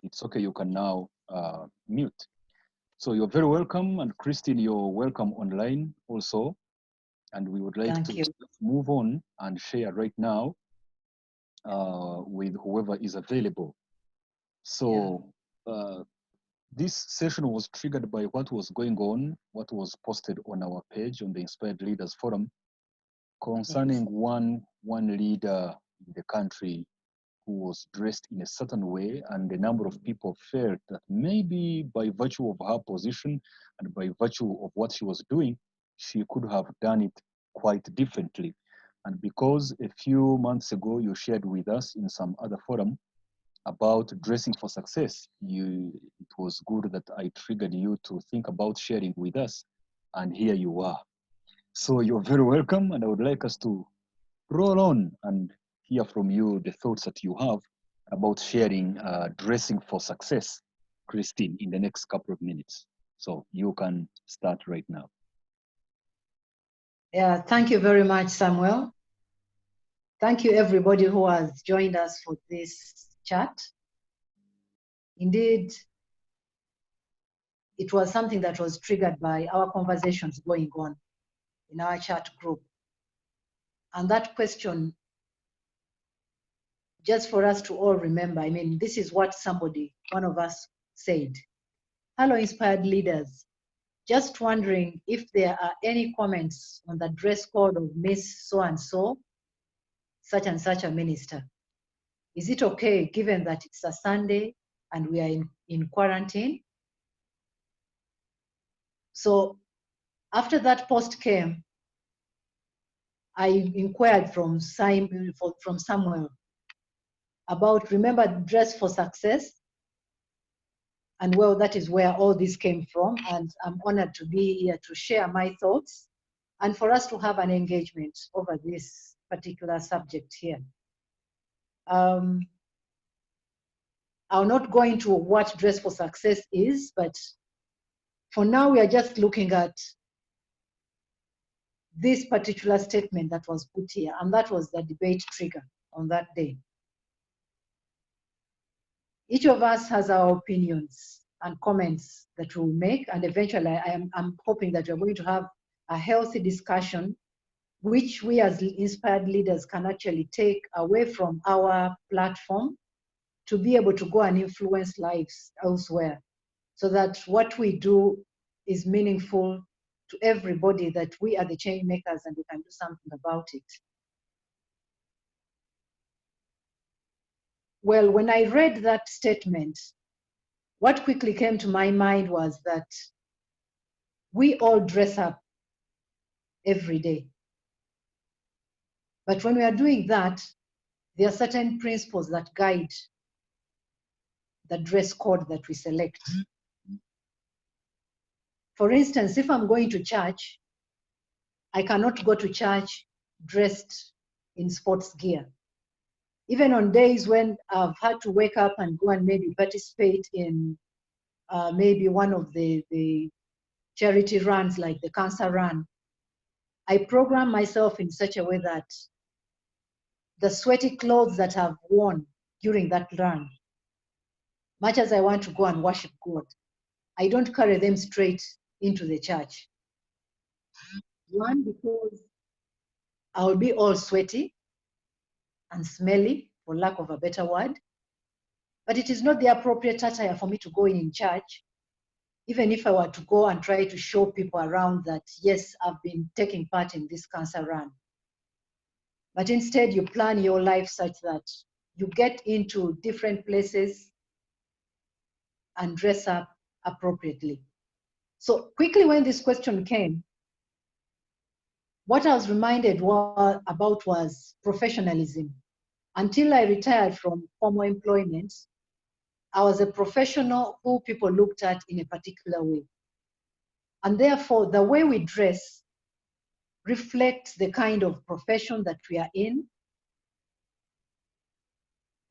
It's okay, you can now mute. So you're very welcome, and Christine, you're welcome online also. And we would like Thank to you. move on and share right now with whoever is available. So this session was triggered by what was going on, what was posted on our page on the Inspired Leaders Forum concerning one leader in the country who was dressed in a certain way, and a number of people felt that maybe by virtue of her position and by virtue of what she was doing, she could have done it quite differently. And because a few months ago you shared with us in some other forum about dressing for success, it was good that I triggered you to think about sharing with us, and here you are. So you're very welcome, and I would like us to roll on and hear from you the thoughts that you have about sharing dressing for success, Christine, in the next couple of minutes. So you can start right now. Yeah, thank you very much, Samuel. Thank you, everybody who has joined us for this chat. Indeed, it was something that was triggered by our conversations going on in our chat group. And that question, just for us to all remember, I mean, this is what one of us said. Hello, Inspired Leaders. Just wondering if there are any comments on the dress code of Miss So-and-so, such and such a minister. Is it okay given that it's a Sunday and we are in quarantine? So after that post came, I inquired from Samuel about, remember, dress for success. And well, that is where all this came from. And I'm honored to be here to share my thoughts and for us to have an engagement over this particular subject here. I'll not go into what dress for success is, but for now we are just looking at this particular statement that was put here, and that was the debate trigger on that day. Each of us has our opinions and comments that we'll make, and eventually I'm hoping that we're going to have a healthy discussion which we as inspired leaders can actually take away from our platform to be able to go and influence lives elsewhere, so that what we do is meaningful to everybody, that we are the change makers and we can do something about it. Well, when I read that statement, what quickly came to my mind was that we all dress up every day. But when we are doing that, there are certain principles that guide the dress code that we select. For instance, if I'm going to church, I cannot go to church dressed in sports gear. Even on days when I've had to wake up and go and maybe participate in maybe one of the charity runs like the cancer run, I program myself in such a way that the sweaty clothes that I've worn during that run, much as I want to go and worship God, I don't carry them straight into the church. One, because I'll be all sweaty and smelly, for lack of a better word, but it is not the appropriate attire for me to go in church, even if I were to go and try to show people around that, yes, I've been taking part in this cancer run. But instead, you plan your life such that you get into different places and dress up appropriately. So quickly, when this question came, what I was reminded about was professionalism. Until I retired from formal employment, I was a professional who people looked at in a particular way. And therefore, the way we dress reflects the kind of profession that we are in.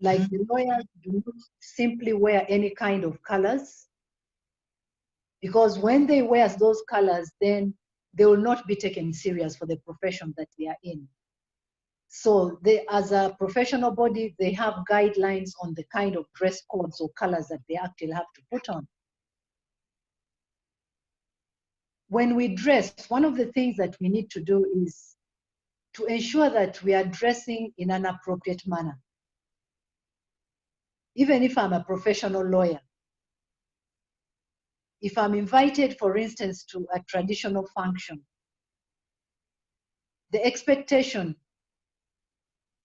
Like the lawyers do not simply wear any kind of colors, because when they wear those colors, then they will not be taken serious for the profession that they are in. So they, as a professional body, they have guidelines on the kind of dress codes or colors that they actually have to put on. When we dress, one of the things that we need to do is to ensure that we are dressing in an appropriate manner. Even if I'm a professional lawyer, if I'm invited, for instance, to a traditional function, the expectation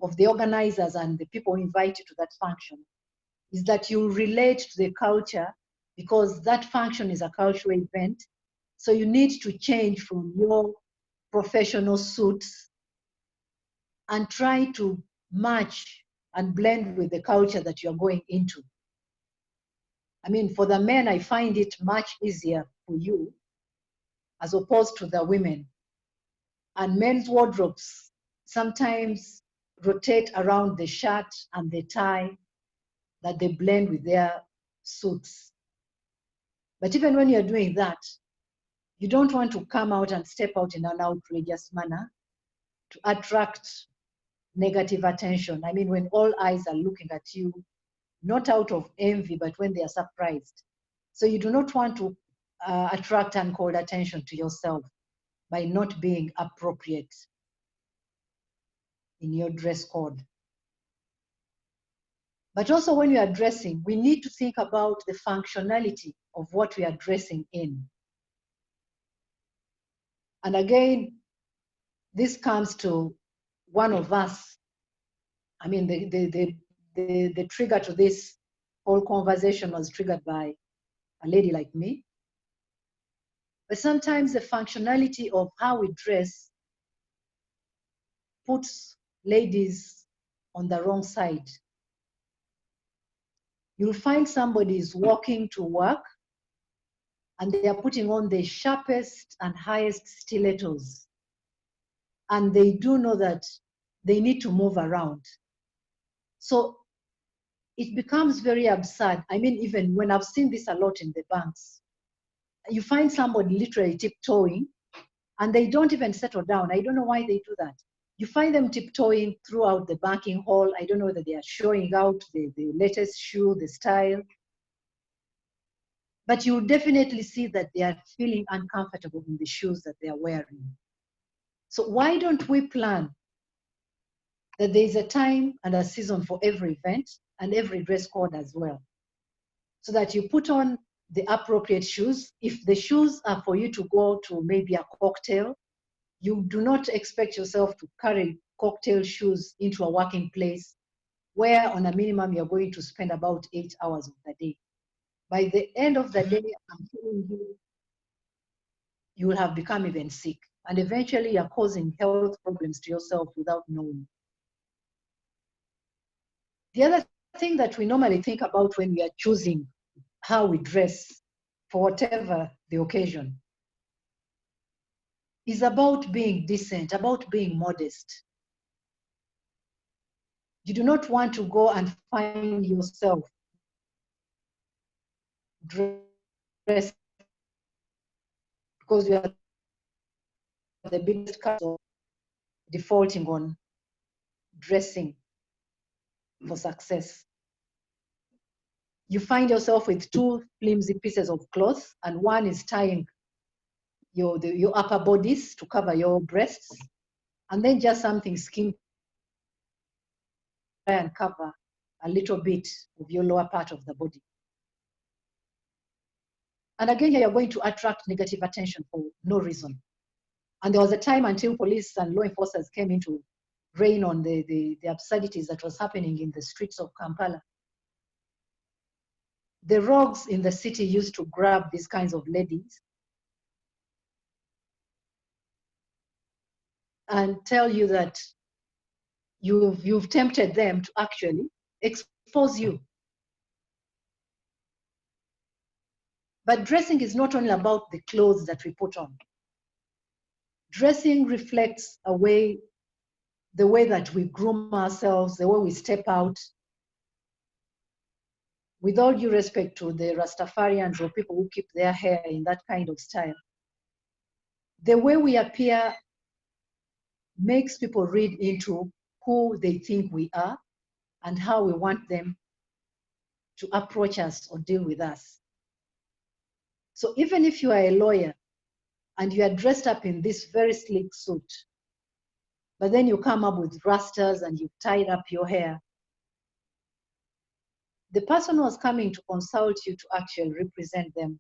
of the organizers and the people invited to that function is that you relate to the culture, because that function is a cultural event. So you need to change from your professional suits and try to match and blend with the culture that you're going into. I mean, for the men, I find it much easier for you as opposed to the women. And men's wardrobes sometimes rotate around the shirt and the tie, that they blend with their suits. But even when you're doing that, you don't want to come out and step out in an outrageous manner to attract negative attention. I mean, when all eyes are looking at you, not out of envy, but when they are surprised. So you do not want to attract uncalled attention to yourself by not being appropriate in your dress code. But also when you are dressing, we need to think about the functionality of what we are dressing in. And again, this comes to one of us. I mean, the trigger to this whole conversation was triggered by a lady like me. But sometimes the functionality of how we dress puts ladies on the wrong side. You'll find somebody is walking to work and they are putting on the sharpest and highest stilettos. And they do know that they need to move around. So it becomes very absurd. I mean, even when I've seen this a lot in the banks, you find somebody literally tiptoeing and they don't even settle down. I don't know why they do that. You find them tiptoeing throughout the banking hall. I don't know whether they are showing out the latest shoe, the style. But you definitely see that they are feeling uncomfortable in the shoes that they are wearing. So why don't we plan that there is a time and a season for every event and every dress code as well, so that you put on the appropriate shoes. If the shoes are for you to go to maybe a cocktail, you do not expect yourself to carry cocktail shoes into a working place where on a minimum you're going to spend about 8 hours of the day. By the end of the day, I'm telling you, you will have become even sick. And eventually you're causing health problems to yourself without knowing. The other thing that we normally think about when we are choosing how we dress for whatever the occasion is about being decent, about being modest. You do not want to go and find yourself dressed because you are the biggest cause of defaulting on dressing for success. You find yourself with two flimsy pieces of cloth, and one is tying your upper bodies to cover your breasts, and then just something skin and cover a little bit of your lower part of the body. And again, here you're going to attract negative attention for no reason. And there was a time until police and law enforcers came in to rein on the absurdities that was happening in the streets of Kampala. The rogues in the city used to grab these kinds of ladies and tell you that you've tempted them to actually expose you. But dressing is not only about the clothes that we put on. Dressing reflects the way that we groom ourselves, the way we step out. With all due respect to the Rastafarians or people who keep their hair in that kind of style, the way we appear makes people read into who they think we are and how we want them to approach us or deal with us. So even if you are a lawyer and you are dressed up in this very sleek suit, but then you come up with rastas and you've tied up your hair, the person who was coming to consult you to actually represent them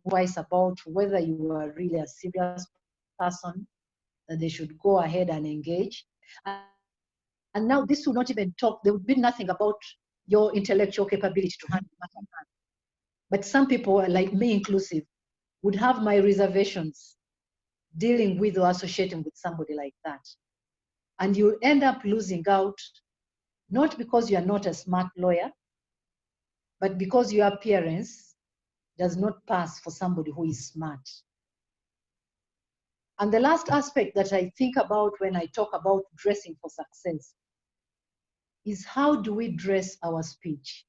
twice about whether you are really a serious person that they should go ahead and engage. And now this will not even talk, there would be nothing about your intellectual capability to handle matter. But some people, like me inclusive, would have my reservations dealing with or associating with somebody like that. And you'll end up losing out, not because you are not a smart lawyer, but because your appearance does not pass for somebody who is smart. And the last aspect that I think about when I talk about dressing for success is how do we dress our speech?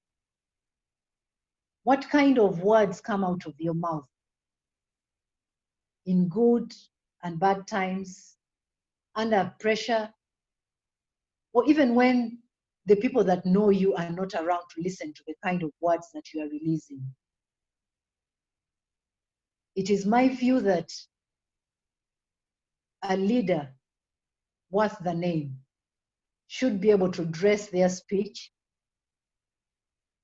What kind of words come out of your mouth in good and bad times, under pressure, or even when the people that know you are not around to listen to the kind of words that you are releasing? It is my view that a leader worth the name should be able to dress their speech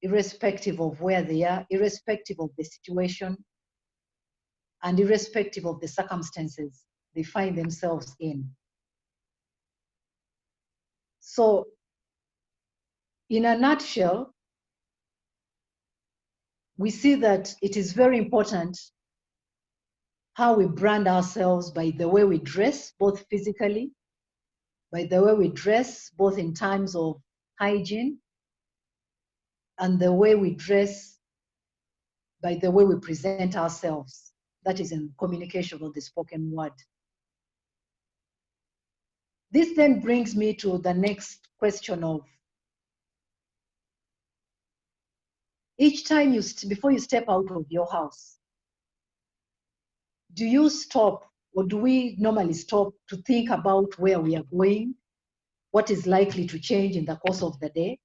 irrespective of where they are, irrespective of the situation, and irrespective of the circumstances they find themselves in. So, in a nutshell, we see that it is very important how we brand ourselves by the way we dress, both physically, by the way we dress, both in terms of hygiene, and the way we dress by the way we present ourselves. That is in communication of the spoken word. This then brings me to the next question of, each time before you step out of your house, do you stop, or do we normally stop to think about where we are going, what is likely to change in the course of the day?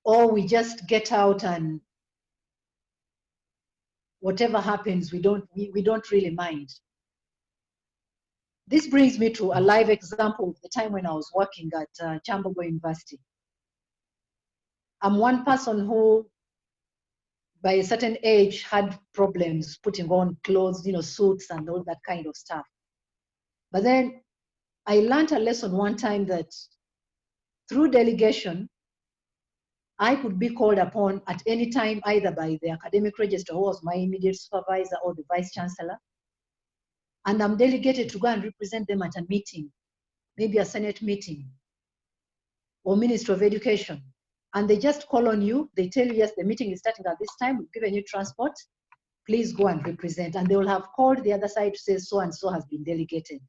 Or we just get out and whatever happens, we don't really mind? This brings me to a live example of the time when I was working at Chambogo University. I'm one person who, by a certain age, had problems putting on clothes, suits and all that kind of stuff. But then I learned a lesson one time that through delegation, I could be called upon at any time, either by the academic register, who was my immediate supervisor, or the vice chancellor. And I'm delegated to go and represent them at a meeting, maybe a Senate meeting or Ministry of Education. And they just call on you. They tell you, yes, the meeting is starting at this time. We've given you transport. Please go and represent. And they will have called the other side to say so and so has been delegated.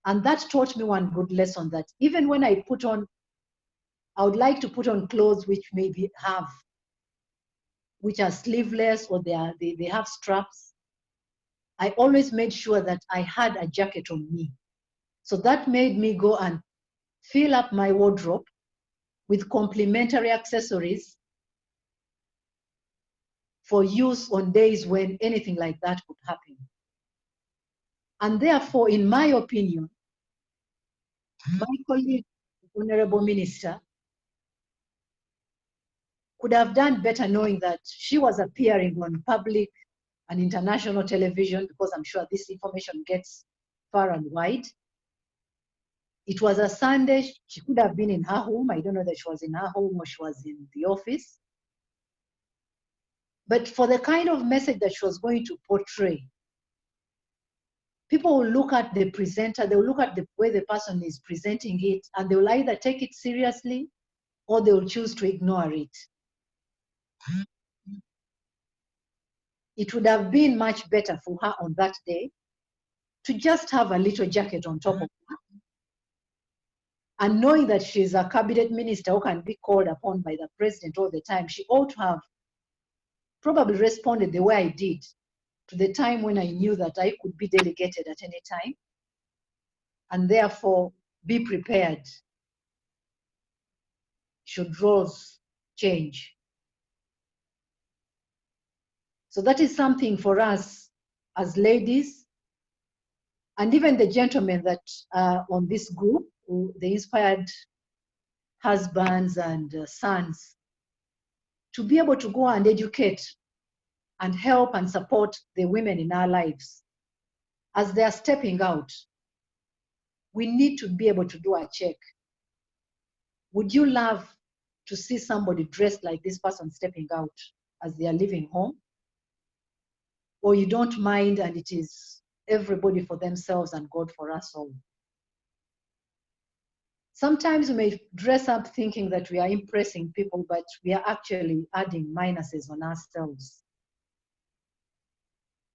And that taught me one good lesson, that even when I would like to put on clothes which which are sleeveless, or they have straps, I always made sure that I had a jacket on me. So that made me go and fill up my wardrobe with complementary accessories for use on days when anything like that could happen. And therefore, in my opinion, my colleague, the Honorable Minister, could have done better, knowing that she was appearing on public and international television, because I'm sure this information gets far and wide. It was a Sunday. She could have been in her home. I don't know that she was in her home or she was in the office. But for the kind of message that she was going to portray, people will look at the presenter, they will look at the way the person is presenting it, and they will either take it seriously or they will choose to ignore it. It would have been much better for her on that day to just have a little jacket on top of her. And knowing that she's a cabinet minister who can be called upon by the president all the time, she ought to have probably responded the way I did, to the time when I knew that I could be delegated at any time, and therefore be prepared should roles change. So that is something for us as ladies, and even the gentlemen that are on this group, the inspired husbands and sons, to be able to go and educate and help and support the women in our lives as they are stepping out. We need to be able to do a check. Would you love to see somebody dressed like this person stepping out as they are leaving home? Or you don't mind and it is everybody for themselves and God for us all? Sometimes we may dress up thinking that we are impressing people, but we are actually adding minuses on ourselves.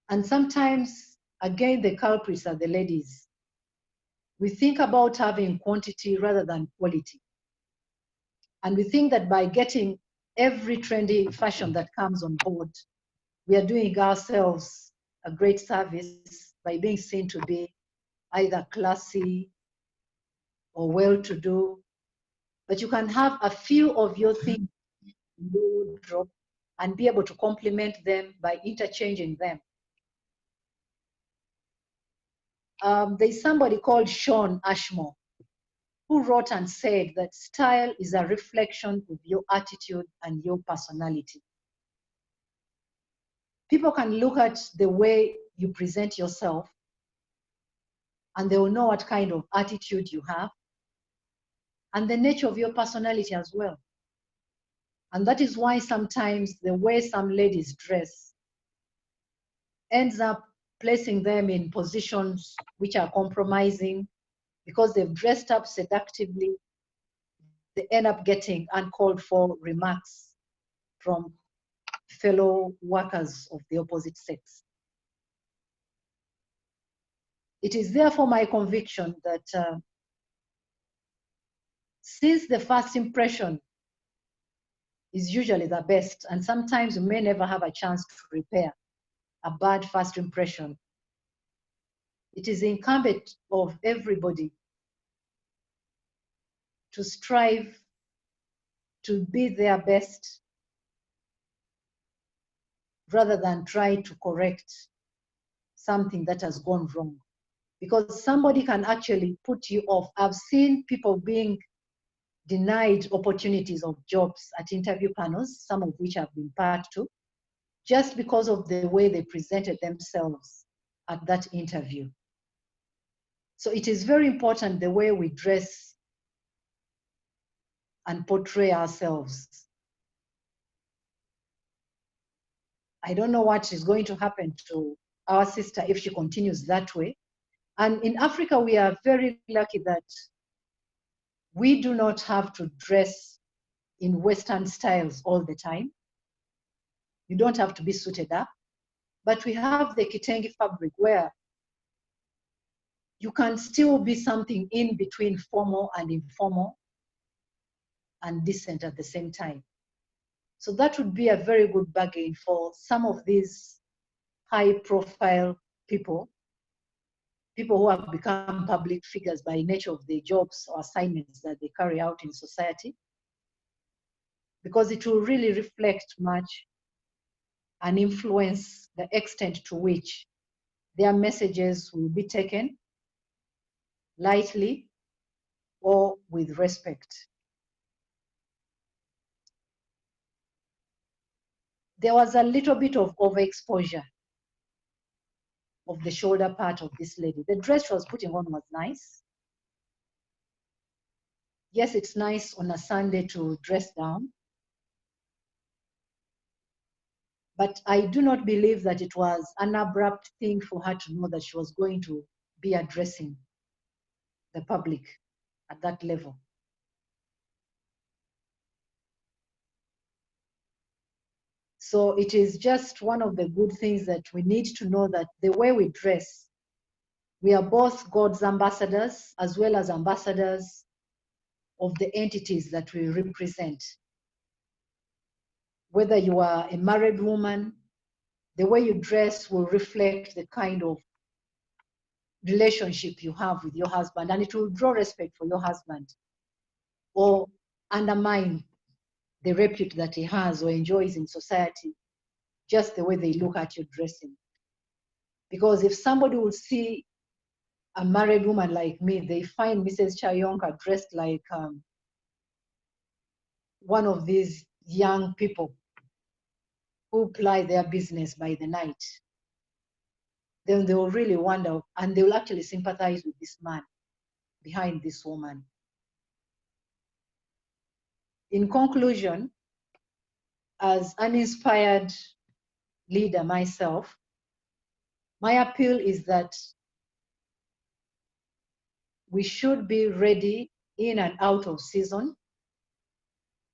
And sometimes, again, the culprits are the ladies. We think about having quantity rather than quality. And we think that by getting every trendy fashion that comes on board, we are doing ourselves a great service by being seen to be either classy or well-to-do. But you can have a few of your things in your wardrobe and be able to complement them by interchanging them. There's somebody called Sean Ashmore who wrote and said that style is a reflection of your attitude and your personality. People can look at the way you present yourself and they will know what kind of attitude you have and the nature of your personality as well. And that is why sometimes the way some ladies dress ends up placing them in positions which are compromising because they've dressed up seductively. They end up getting uncalled for remarks from fellow workers of the opposite sex. It is therefore my conviction that since the first impression is usually the best, and sometimes you may never have a chance to repair a bad first impression, it is incumbent of everybody to strive to be their best rather than try to correct something that has gone wrong. Because somebody can actually put you off. I've seen people being denied opportunities of jobs at interview panels, some of which I've been part to, just because of the way they presented themselves at that interview. So it is very important the way we dress and portray ourselves. I don't know what is going to happen to our sister if she continues that way. And in Africa, we are very lucky that we do not have to dress in Western styles all the time. You don't have to be suited up. But we have the kitenge fabric where you can still be something in between formal and informal and decent at the same time. So that would be a very good bargain for some of these high-profile people who have become public figures by nature of the jobs or assignments that they carry out in society, because it will really reflect much and influence the extent to which their messages will be taken lightly or with respect. There was a little bit of overexposure of the shoulder part of this lady. The dress she was putting on was nice. Yes, it's nice on a Sunday to dress down. But I do not believe that it was an abrupt thing for her to know that she was going to be addressing the public at that level. So it is just one of the good things that we need to know, that the way we dress, we are both God's ambassadors as well as ambassadors of the entities that we represent. Whether you are a married woman, The way you dress will reflect the kind of relationship you have with your husband, and it will draw respect for your husband or undermine the repute that he has or enjoys in society, just the way they look at you dressing. Because if somebody will see a married woman like me, they find Mrs. Kyayonka dressed like one of these young people who ply their business by the night, then they will really wonder, and they will actually sympathize with this man behind this woman. In conclusion, as an inspired leader myself, my appeal is that we should be ready in and out of season.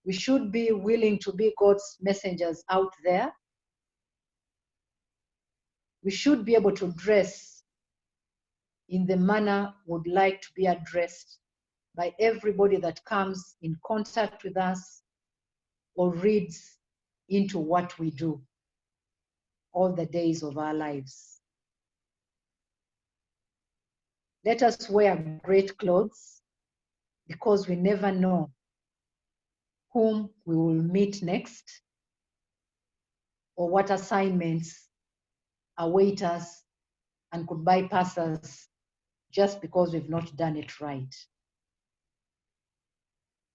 We should be willing to be God's messengers out there. We should be able to dress in the manner we would like to be addressed by everybody that comes in contact with us or reads into what we do all the days of our lives. Let us wear great clothes because we never know whom we will meet next or what assignments await us and could bypass us just because we've not done it right.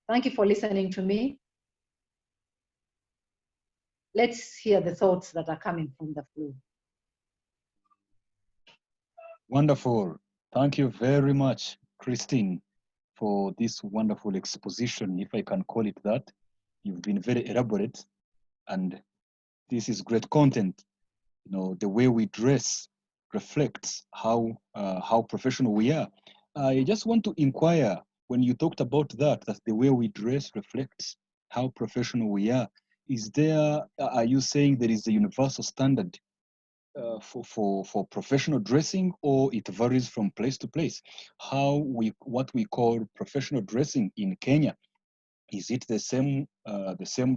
Thank you for listening to me. Let's hear the thoughts that are coming from the floor. Wonderful. Thank you very much, Christine, for this wonderful exposition, if I can call it that. You've been very elaborate, and this is great content. You know, the way we dress reflects how professional we are. I just want to inquire, when you talked about that the way we dress reflects how professional we are. Are you saying there is a universal standard for professional dressing, or it varies from place to place? What we call professional dressing in Kenya, is it the same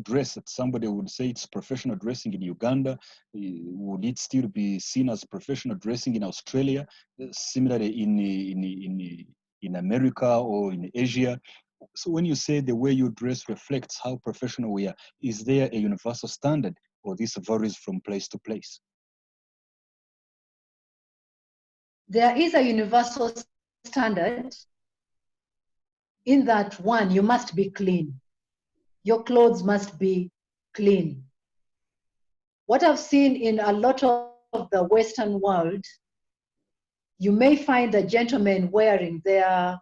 dress that somebody would say it's professional dressing in Uganda? Would it still be seen as professional dressing in Australia? Similarly in America or in Asia? So when you say the way you dress reflects how professional we are, is there a universal standard, or this varies from place to place? There is a universal standard in that, one, you must be clean. Your clothes must be clean. What I've seen in a lot of the Western world, you may find a gentleman wearing their,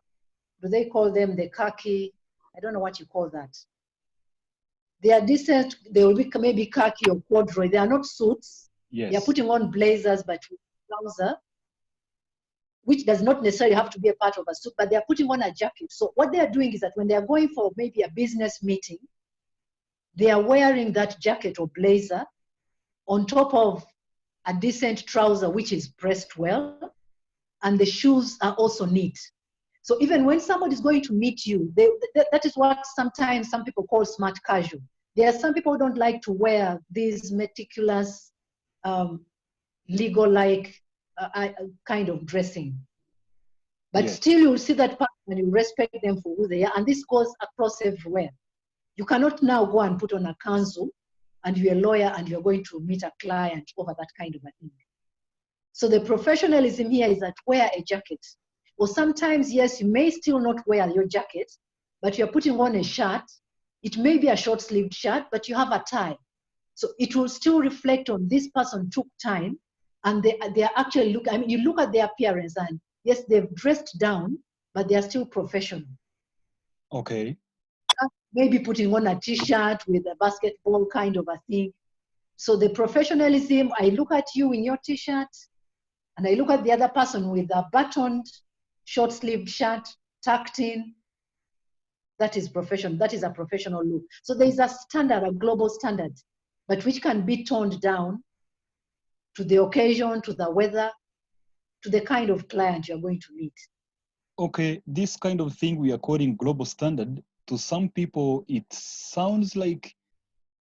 do they call them the khaki? I don't know what you call that. They are decent, they will be maybe khaki or corduroy. They are not suits. Yes. They are putting on blazers, but with trouser, which does not necessarily have to be a part of a suit, but they are putting on a jacket. So what they are doing is that when they are going for maybe a business meeting, they are wearing that jacket or blazer on top of a decent trouser, which is pressed well, and the shoes are also neat. So even when somebody is going to meet you, that is what sometimes some people call smart casual. There are some people who don't like to wear these meticulous, legal-like kind of dressing. But yes, still you'll see that person and you respect them for who they are. And this goes across everywhere. You cannot now go and put on a counsel and you're a lawyer and you're going to meet a client over that kind of a thing. So the professionalism here is that wear a jacket. Or sometimes, yes, you may still not wear your jacket, but you're putting on a shirt. It may be a short-sleeved shirt, but you have a tie. So it will still reflect on this person took time and they are actually you look at their appearance and yes, they've dressed down, but they are still professional. Okay. Maybe putting on a t-shirt with a basketball kind of a thing. So the professionalism, I look at you in your t-shirt and I look at the other person with a buttoned short-sleeved shirt tucked in. That is professional. That is a professional look. So there is a standard, a global standard, but which can be toned down to the occasion, to the weather, to the kind of client you're going to meet. Okay, this kind of thing we are calling global standard, to some people it sounds like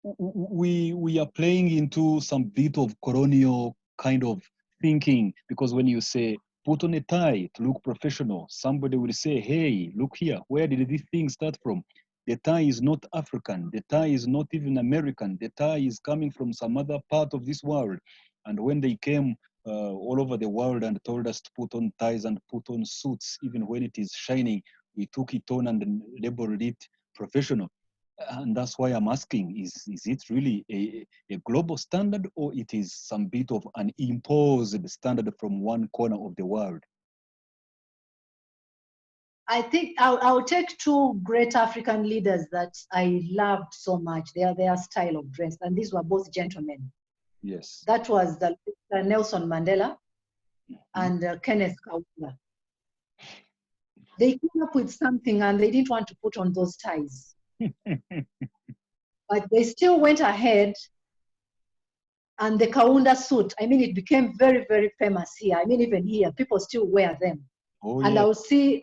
we are playing into some bit of colonial kind of thinking, because when you say put on a tie to look professional, somebody will say, hey, look here, where did this thing start from? The tie is not African, the tie is not even American, the tie is coming from some other part of this world. And when they came all over the world and told us to put on ties and put on suits, even when it is shining, we took it on and labeled it professional. And that's why I'm asking, is it really a global standard, or it is some bit of an imposed standard from one corner of the world? I think I'll take two great African leaders that I loved so much, their style of dress, and these were both gentlemen. Yes. That was the Nelson Mandela and Kenneth Kaunda. They came up with something and they didn't want to put on those ties. But they still went ahead, and the Kaunda suit, I mean, it became very, very famous here. I mean, even here, people still wear them. Oh, and yeah. I'll see,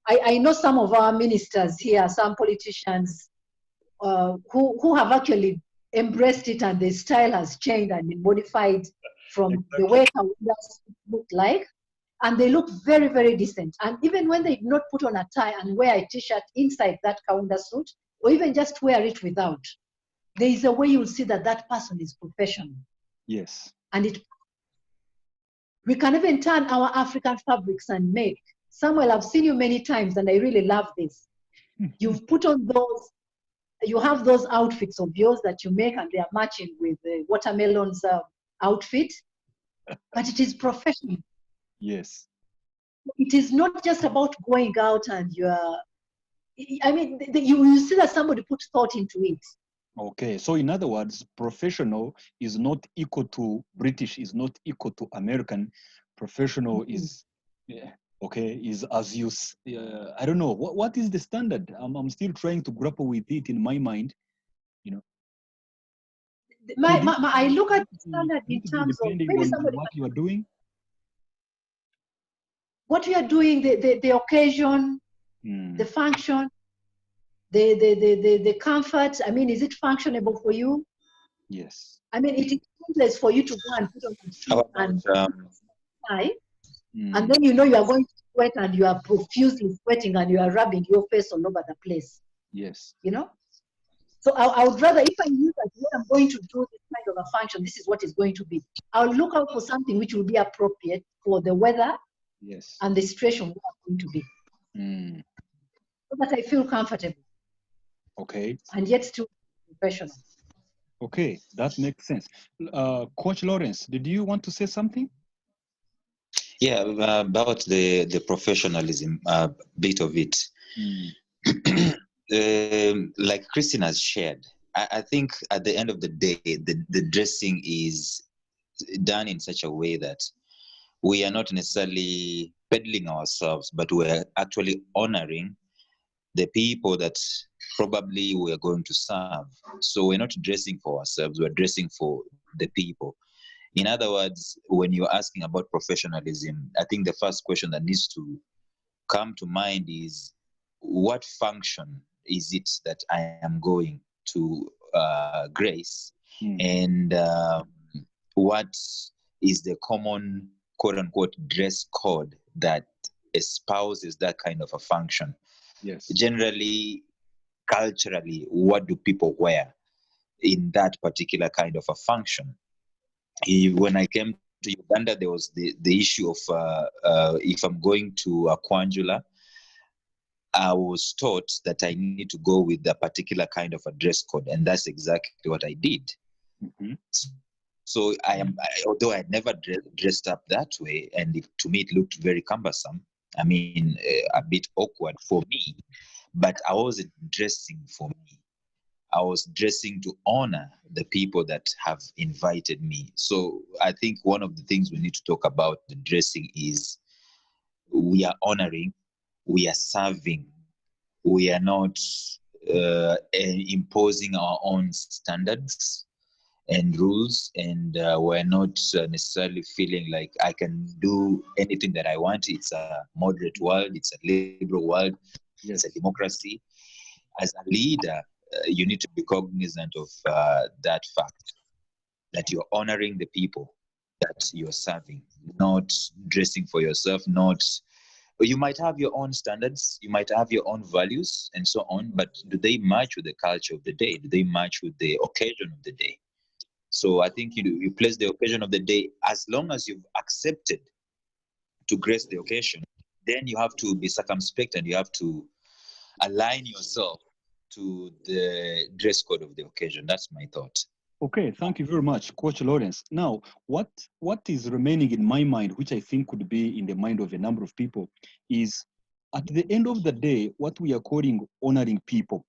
I know some of our ministers here, some politicians who have actually embraced it, and the style has changed and been modified from the way Kaundas look like. And they look very, very decent. And even when they do not put on a tie and wear a t-shirt inside that Kaunda suit, or even just wear it without, there is a way you'll see that that person is professional. Yes. And we can even turn our African fabrics and make. Samuel, I've seen you many times, and I really love this. You've put on those, you have those outfits of yours that you make, and they are matching with the watermelon's outfit, but it is professional. Yes. It is not just about going out and I mean, you see that somebody put thought into it. Okay, so in other words, professional is not equal to British, is not equal to American. Professional is, okay, is as you, I don't know, what is the standard? I'm still trying to grapple with it in my mind, you know. I look at the standard in terms of depending maybe on somebody what you are doing. What you are doing, the occasion, the function, the comfort. I mean, is it functionable for you? Yes. I mean, it is pointless for you to go and put on a suit and tie, and then you are going to sweat and you are profusely sweating and you are rubbing your face all over the place. Yes. So I would rather, if I knew that what I'm going to do this kind of a function, this is what it's going to be, I'll look out for something which will be appropriate for the weather and the situation where I'm going to be. So that I feel comfortable. Okay. And yet still professional. Okay, that makes sense. Coach Lawrence, did you want to say something? Yeah, about the professionalism bit of it. Like Christine has shared, I think at the end of the day, the dressing is done in such a way that we are not necessarily peddling ourselves, but we're actually honoring the people that probably we're going to serve. So we're not dressing for ourselves, we're dressing for the people. In other words, when you're asking about professionalism, I think the first question that needs to come to mind is, what function is it that I am going to grace? And what is the common, quote unquote, dress code that espouses that kind of a function? Yes. Generally, culturally, what do people wear in that particular kind of a function? When I came to Uganda, there was the issue of if I'm going to a Kwanjula, I was taught that I need to go with a particular kind of a dress code, and that's exactly what I did. So although I had never dressed up that way, and to me it looked very cumbersome, I mean, a bit awkward for me, but I wasn't dressing for me. I was dressing to honor the people that have invited me. So I think one of the things we need to talk about the dressing is we are honoring, we are serving, we are not imposing our own standards and rules, and we're not necessarily feeling like I can do anything that I want. It's a moderate world, it's a liberal world, it's a democracy. As a leader, you need to be cognizant of that fact, that you're honoring the people that you're serving, not dressing for yourself, not, you might have your own standards, you might have your own values and so on, but do they match with the culture of the day? Do they match with the occasion of the day? So I think you place the occasion of the day, as long as you've accepted to grace the occasion, then you have to be circumspect and you have to align yourself to the dress code of the occasion. That's my thought. Okay, thank you very much, Coach Lawrence. Now, what is remaining in my mind, which I think could be in the mind of a number of people, is at the end of the day, what we are calling honoring people.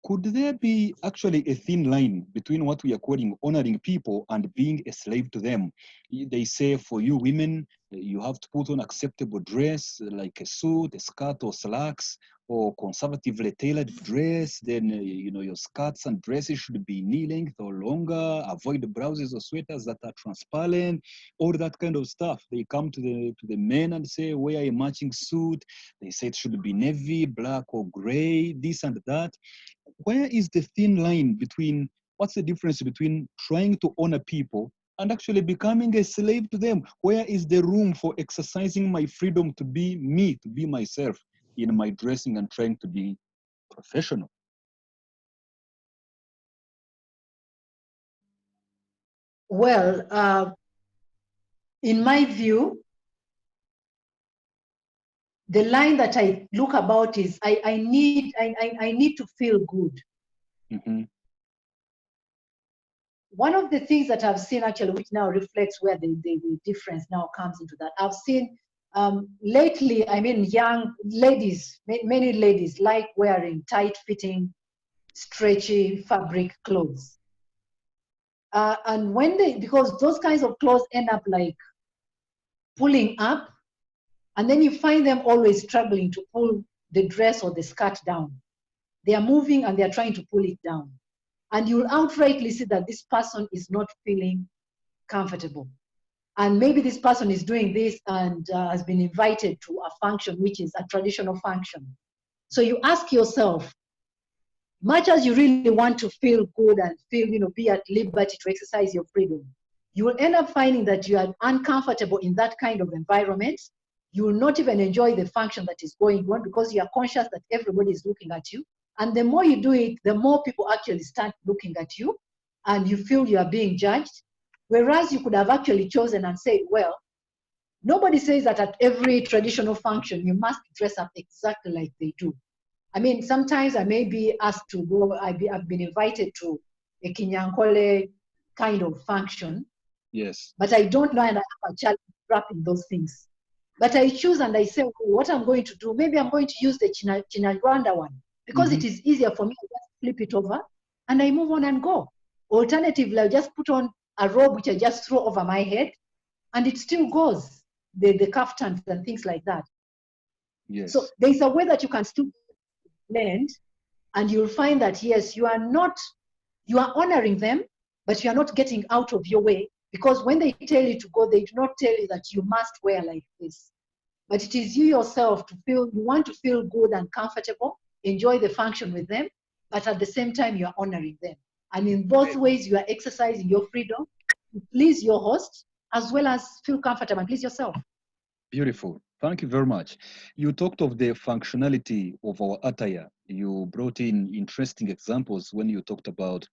Could there be actually a thin line between what we are calling honoring people and being a slave to them? They say for you women, you have to put on acceptable dress like a suit, a skirt or slacks, or conservatively tailored dress. Then your skirts and dresses should be knee length or longer. Avoid the blouses or sweaters that are transparent. All that kind of stuff. They come to the men and say, wear a matching suit. They say it should be navy, black or gray, this and that. Where is the thin line between, what's the difference between trying to honor people and actually becoming a slave to them? Where is the room for exercising my freedom to be me, to be myself in my dressing and trying to be professional? Well, in my view, the line that I look about is I need to feel good. Mm-hmm. One of the things that I've seen actually, which now reflects where the difference now comes into that, I've seen lately, I mean, young ladies, many ladies like wearing tight-fitting, stretchy fabric clothes. And when because those kinds of clothes end up like pulling up, and then you find them always struggling to pull the dress or the skirt down. They are moving and they are trying to pull it down. And you'll outrightly see that this person is not feeling comfortable. And maybe this person is doing this and has been invited to a function, which is a traditional function. So you ask yourself, much as you really want to feel good and feel, be at liberty to exercise your freedom, you will end up finding that you are uncomfortable in that kind of environment. You will not even enjoy the function that is going on because you are conscious that everybody is looking at you. And the more you do it, the more people actually start looking at you and you feel you are being judged. Whereas you could have actually chosen and said, well, nobody says that at every traditional function, you must dress up exactly like they do. I mean, sometimes I may be asked to go, I've been invited to a Kinyankole kind of function. Yes. But I don't know and I have a challenge wrapping those things. But I choose and I say, okay, what I'm going to do, maybe I'm going to use the Chinyarwanda one because it is easier for me to just flip it over and I move on and go. Alternatively, I just put on a robe which I just throw over my head and it still goes, the kaftans and things like that. Yes. So there's a way that you can still blend and you'll find that, yes, you are honoring them, but you are not getting out of your way because when they tell you to go, they do not tell you that you must wear like this. But it is you yourself you want to feel good and comfortable, enjoy the function with them, but at the same time, you are honoring them. And in both ways, you are exercising your freedom to please your host, as well as feel comfortable and please yourself. Beautiful. Thank you very much. You talked of the functionality of our attire. You brought in interesting examples when you talked about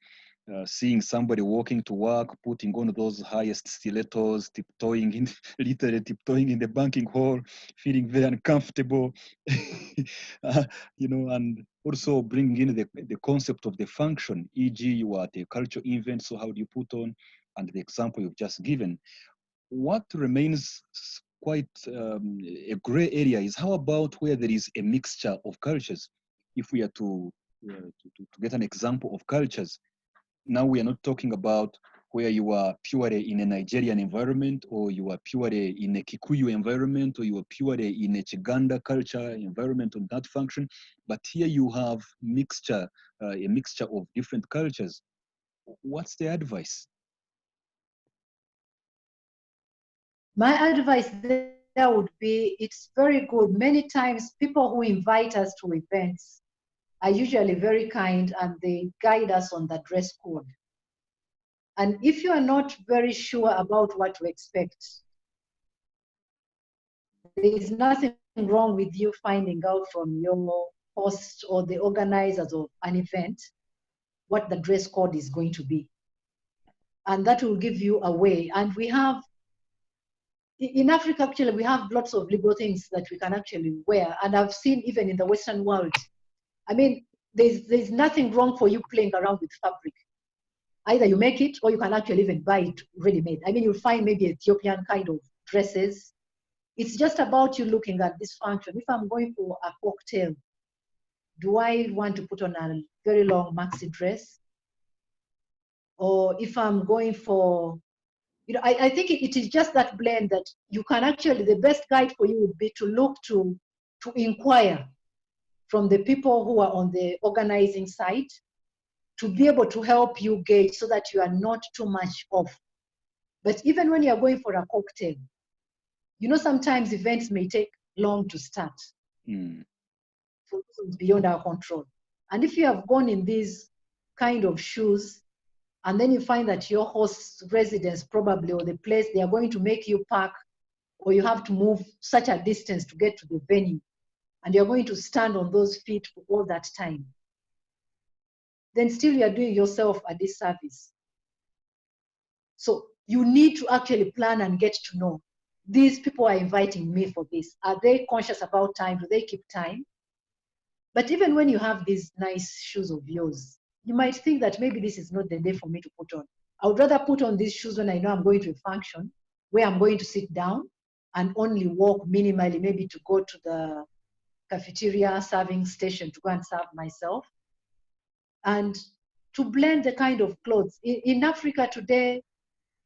seeing somebody walking to work, putting on those highest stilettos, literally tiptoeing in the banking hall, feeling very uncomfortable, and also bringing in the concept of the function, e.g. you are at a cultural event, so how do you put on, and the example you've just given. What remains quite a gray area is how about where there is a mixture of cultures? If we are to get an example of cultures, now we are not talking about where you are purely in a Nigerian environment or you are purely in a Kikuyu environment or you are purely in a Chiganda culture environment on that function, but here you have a mixture of different cultures. What's the advice? My advice there would be, it's very good. Many times people who invite us to events, are usually very kind and they guide us on the dress code. And if you are not very sure about what to expect, there is nothing wrong with you finding out from your host or the organizers of an event what the dress code is going to be. And that will give you a way. And we have, in Africa, actually, we have lots of liberal things that we can actually wear. And I've seen even in the Western world, I mean, there's nothing wrong for you playing around with fabric. Either you make it or you can actually even buy it ready-made. I mean, you'll find maybe Ethiopian kind of dresses. It's just about you looking at this function. If I'm going for a cocktail, do I want to put on a very long maxi dress? Or if I'm going for, you know, I think it is just that blend that you can actually, the best guide for you would be to look to inquire from the people who are on the organizing side to be able to help you gauge so that you are not too much off. But even when you're going for a cocktail, you know, sometimes events may take long to start for reasons beyond our control. And if you have gone in these kind of shoes, and then you find that your host's residence probably, or the place they are going to make you park, or you have to move such a distance to get to the venue, and you're going to stand on those feet for all that time, then still you are doing yourself a disservice. So you need to actually plan and get to know, these people are inviting me for this. Are they conscious about time? Do they keep time? But even when you have these nice shoes of yours, you might think that maybe this is not the day for me to put on. I would rather put on these shoes when I know I'm going to a function where I'm going to sit down and only walk minimally, maybe to go to the cafeteria serving station to go and serve myself, and to blend the kind of clothes. In Africa today,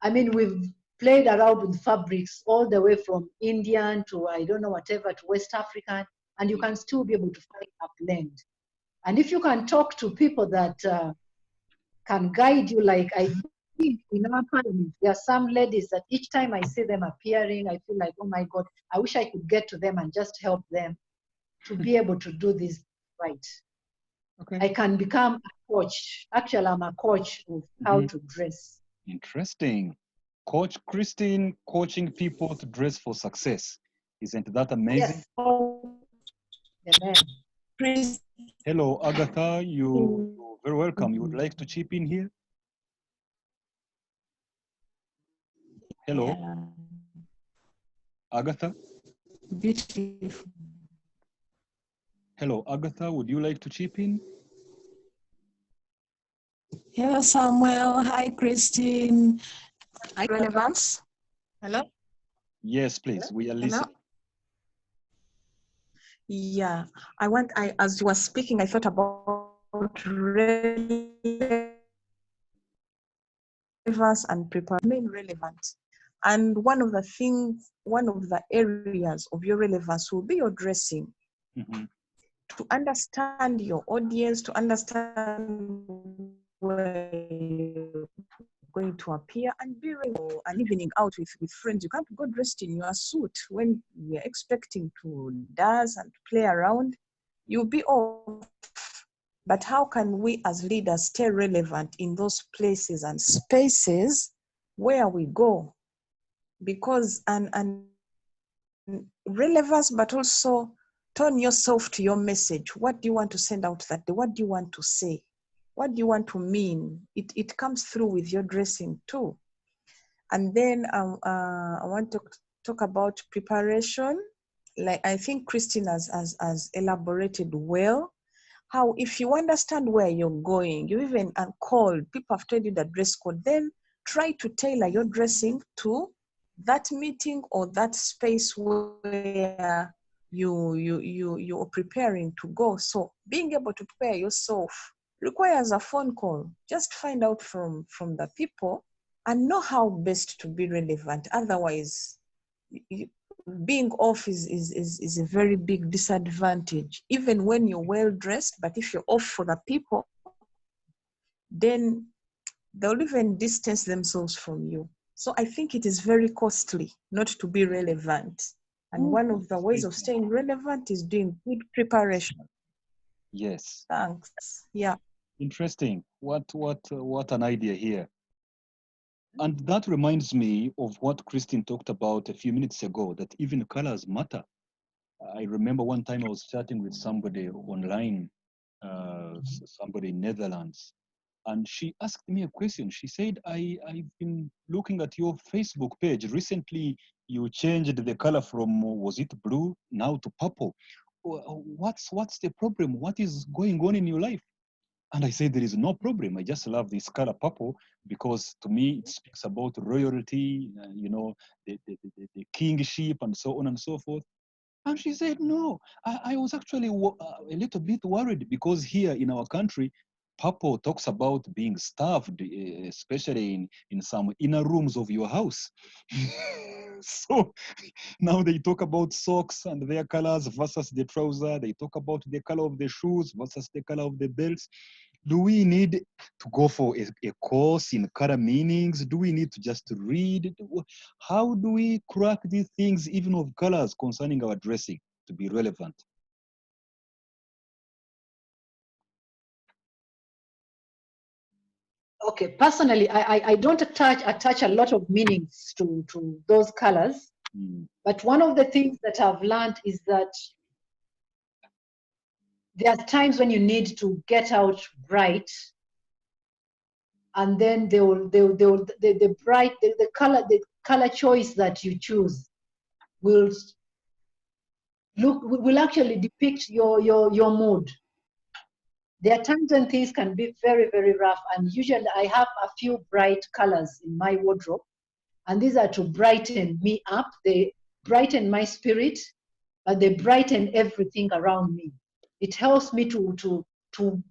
I mean, we've played around with fabrics all the way from Indian to, I don't know, whatever, to West African, and you can still be able to find a blend. And if you can talk to people that can guide you, like I think in our parliament, there are some ladies that each time I see them appearing, I feel like, oh my God, I wish I could get to them and just help them to be able to do this right. Okay. I can become a coach. Actually, I'm a coach of how to dress. Interesting. Coach Christine coaching people to dress for success. Isn't that amazing? Yes. Amen. Hello, Agatha. You're very welcome. You would like to chip in here? Hello. Yeah. Agatha? Beautiful. Hello, Agatha. Would you like to chip in? Hello, Samuel. Hi, Christine. Hi, Relevance. Hello? Yes, please. We are listening. Yeah, as you were speaking, I thought about relevance and preparation. Remain relevant. And one of the areas of your relevance will be your dressing. To understand your audience, to understand where you're going to appear, and be real. An evening out with friends, you can't go dressed in your suit when we're expecting to dance and play around. You'll be off. But how can we as leaders stay relevant in those places and spaces where we go? Because and relevance, but also turn yourself to your message. What do you want to send out that day? What do you want to say? What do you want to mean? It comes through with your dressing too. And then I want to talk about preparation. Like I think Christine has elaborated well. How if you understand where you're going, you even are called, people have told you the dress code, then try to tailor your dressing to that meeting or that space where you're preparing to go. So being able to prepare yourself requires a phone call. Just find out from the people and know how best to be relevant. Otherwise, being off is a very big disadvantage. Even when you're well dressed, but if you're off for the people, then they'll even distance themselves from you. So I think it is very costly not to be relevant. And one of the ways of staying relevant is doing good preparation. Yes. Thanks. Yeah. Interesting. What an idea here. And that reminds me of what Christine talked about a few minutes ago, that even colors matter. I remember one time I was chatting with somebody online, somebody in Netherlands, and she asked me a question. She said, I've been looking at your Facebook page. Recently, you changed the color from, was it blue, now to purple. What's the problem? What is going on in your life? And I said, there is no problem. I just love this color purple because to me, it speaks about royalty, the kingship and so on and so forth. And she said, no, I was actually a little bit worried because here in our country, purple talks about being starved, especially in some inner rooms of your house. So now they talk about socks and their colors versus the trouser. They talk about the color of the shoes versus the color of the belts. Do we need to go for a course in color meanings? Do we need to just read? How do we crack these things, even of colors, concerning our dressing to be relevant? Okay, personally, I don't attach a lot of meanings to those colors. But one of the things that I've learned is that there are times when you need to get out bright, and then the color choice that you choose will actually depict your mood. There are times when things can be very, very rough, and usually I have a few bright colors in my wardrobe, and these are to brighten me up. They brighten my spirit, but they brighten everything around me. It helps me to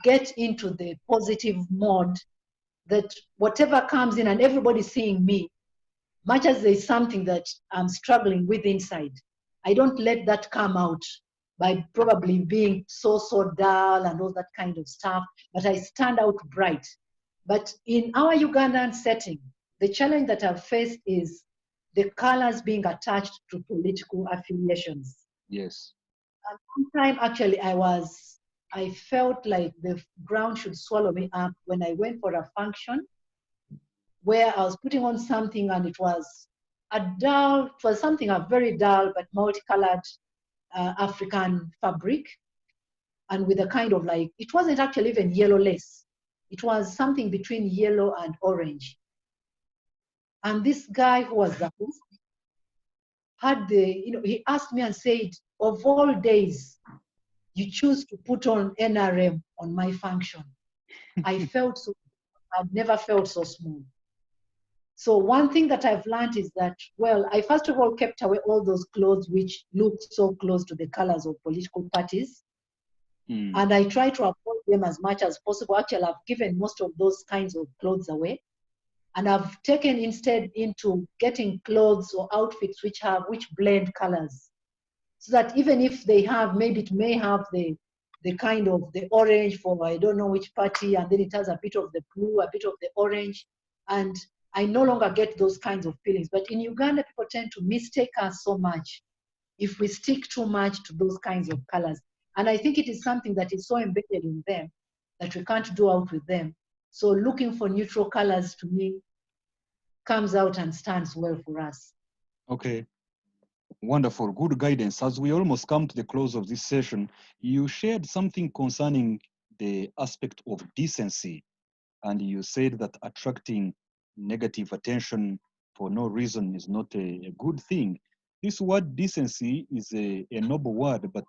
get into the positive mode, that whatever comes in and everybody's seeing me, much as there's something that I'm struggling with inside, I don't let that come out by probably being so dull and all that kind of stuff, but I stand out bright. But in our Ugandan setting, the challenge that I've faced is the colors being attached to political affiliations. Yes. And sometime actually I felt like the ground should swallow me up when I went for a function where I was putting on something, and it was something a very dull but multicolored African fabric, and with a kind of like, it wasn't actually even yellow lace. It was something between yellow and orange. And this guy who was the host he asked me and said, of all days, you choose to put on NRM on my function. I'd never felt so small. So one thing that I've learned is that, well, I first of all kept away all those clothes which looked so close to the colors of political parties. And I try to avoid them as much as possible. Actually, I've given most of those kinds of clothes away. And I've taken instead into getting clothes or outfits which blend colors. So that even if maybe it may have the kind of the orange for I don't know which party, and then it has a bit of the blue, a bit of the orange, and I no longer get those kinds of feelings. But in Uganda, people tend to mistake us so much if we stick too much to those kinds of colors. And I think it is something that is so embedded in them that we can't do out with them. So looking for neutral colors, to me, comes out and stands well for us. Okay. Wonderful, good guidance. As we almost come to the close of this session, you shared something concerning the aspect of decency, and you said that attracting negative attention for no reason is not a good thing. This word decency is a noble word, but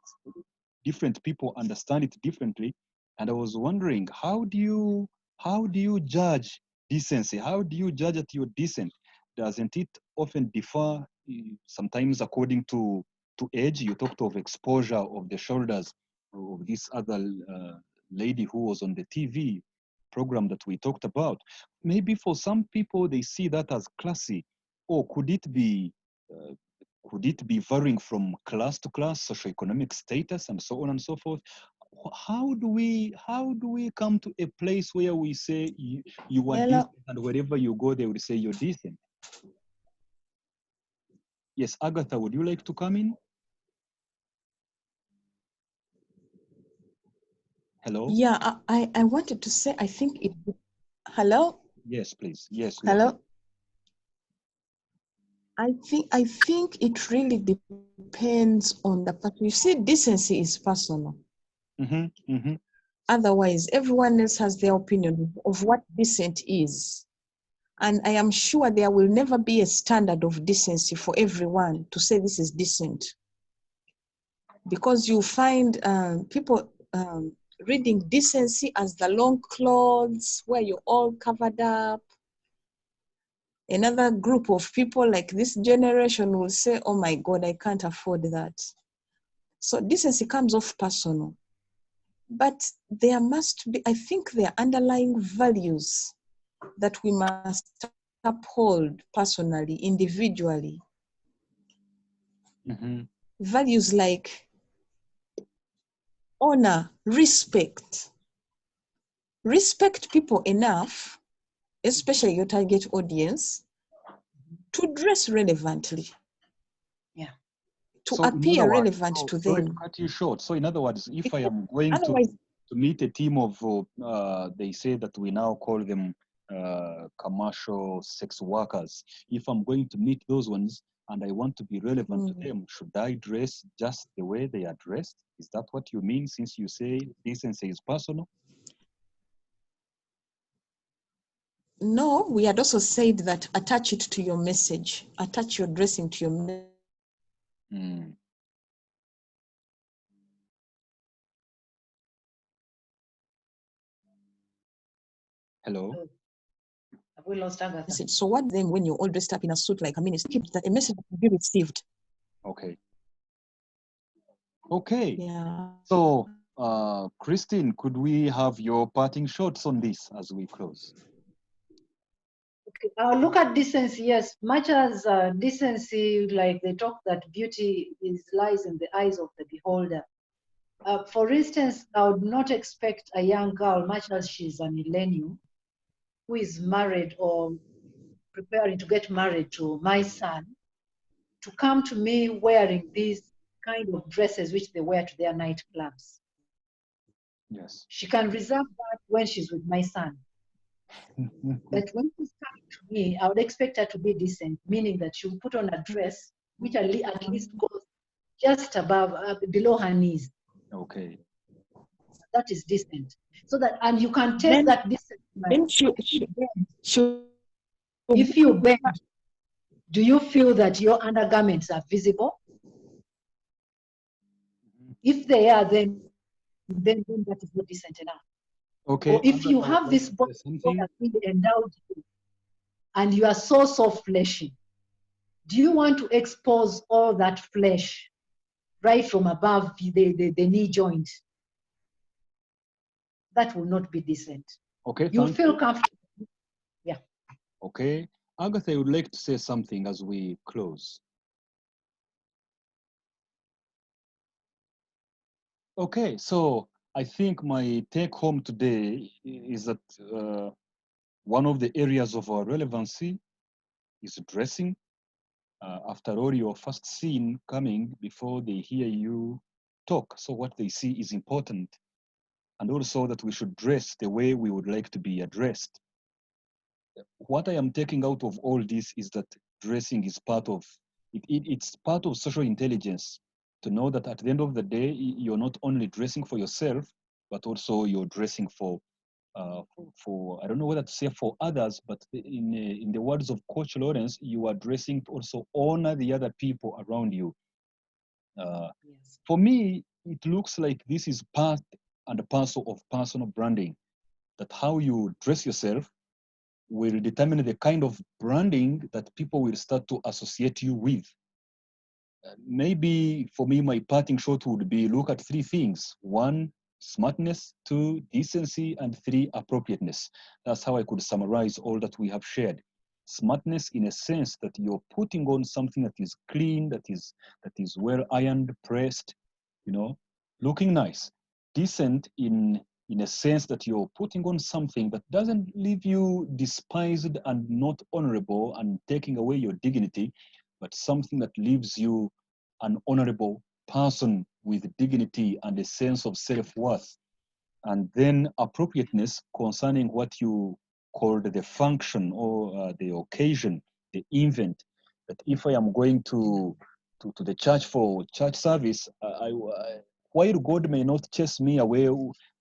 different people understand it differently. And I was wondering, how do you judge decency? How do you judge that you're decent? Doesn't it often differ sometimes according to age? You talked of exposure of the shoulders of this other lady who was on the TV program that we talked about. Maybe for some people they see that as classy, or could it be varying from class to class, socioeconomic status, and so on and so forth? How do we come to a place where we say you are decent, and wherever you go, they would say you're decent? Yes, Agatha, would you like to come in? Hello? Yeah, I wanted to say, I think it, hello? Yes, please. Yes, we are Hello? I think it really depends on the person. You see, decency is personal. here. Otherwise, everyone else has their opinion of what decent is. And I am sure there will never be a standard of decency for everyone to say this is decent. Because you find people reading decency as the long clothes where you're all covered up. Another group of people like this generation will say, oh my God, I can't afford that. So decency comes off personal. But there must be, I think there are underlying values that we must uphold personally, individually. Values like honor, respect. Respect people enough, especially your target audience, to dress relevantly. Yeah. To So in appear other words, relevant to sorry to them. cut you short. So in other words, if I am going Otherwise, to meet a team of, they say that we now call them commercial sex workers. If I'm going to meet those ones and I want to be relevant to them, should I dress just the way they are dressed? Is that what you mean since you say decency is personal? no, we had also said that attach it to your message. Attach your dressing to your message. Hello? Have we lost Agatha? So what then when you're all dressed up in a suit like a minister, keep that a message will be received. Okay. Okay. Yeah. So, Christine, could we have your parting shots on this as we close? Okay. Look at decency, yes. Much as decency, like they talk that beauty lies in the eyes of the beholder. For instance, I would not expect a young girl, much as she's a millennial, who is married or preparing to get married to my son, to come to me wearing these kind of dresses which they wear to their nightclubs. Yes. She can reserve that when she's with my son. But when she's coming to me, I would expect her to be decent, meaning that she will put on a dress which at least goes just above, below her knees. Okay. That is decent. So that, and you can take Then, that decent. then If you bend, do you feel that your undergarments are visible? If they are, then that is not decent enough. Okay. Or if you Agatha would have like this to body say God something. has really endowed you, and you are so fleshy, do you want to expose all that flesh right from above the knee joint? That will not be decent. Okay, You thank feel you. comfortable. Yeah. Okay. Agatha, I would like to say something as we close. Okay, so I think my take home today is that one of the areas of our relevancy is dressing. After all, you're first seen coming before they hear you talk. So what they see is important. And also that we should dress the way we would like to be addressed. What I am taking out of all this is that dressing is part of it's part of social intelligence, to know that at the end of the day you're not only dressing for yourself but also you're dressing for I don't know whether to say for others, but in the words of Coach Lawrence, you are dressing to also honor the other people around you. Yes. For me, it looks like this is part and parcel of personal branding, that how you dress yourself will determine the kind of branding that people will start to associate you with. Maybe for me, my parting shot would be look at three things. One, smartness. Two, decency. And three, appropriateness. That's how I could summarize all that we have shared. Smartness in a sense that you're putting on something that is clean, that is well ironed, pressed, looking nice. Decent in a sense that you're putting on something that doesn't leave you despised and not honorable and taking away your dignity, but something that leaves you an honorable person with dignity and a sense of self-worth. And then appropriateness concerning what you called the function or the occasion, the event. That if I am going to the church for church service, while God may not chase me away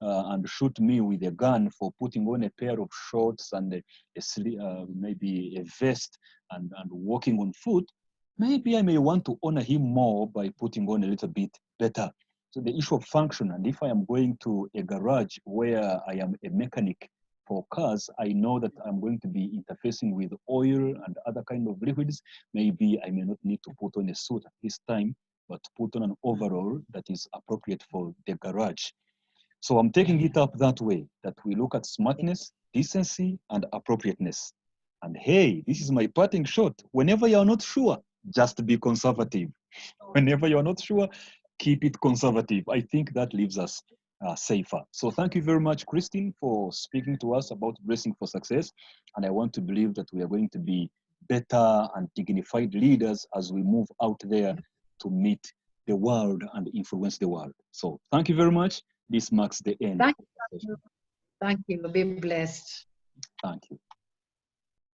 and shoot me with a gun for putting on a pair of shorts and maybe a vest and walking on foot, maybe I may want to honor him more by putting on a little bit better. So the issue of function, and if I am going to a garage where I am a mechanic for cars, I know that I'm going to be interfacing with oil and other kind of liquids. Maybe I may not need to put on a suit at this time, but put on an overall that is appropriate for the garage. So I'm taking it up that way, that we look at smartness, decency, and appropriateness. And hey, this is my parting shot. Whenever you're not sure, just be conservative. Whenever you're not sure, keep it conservative. I think that leaves us safer. So thank you very much, Christine, for speaking to us about dressing for success. And I want to believe that we are going to be better and dignified leaders as we move out there to meet the world and influence the world. So thank you very much. This marks the end. Thank you. Thank you. Be blessed. Thank you.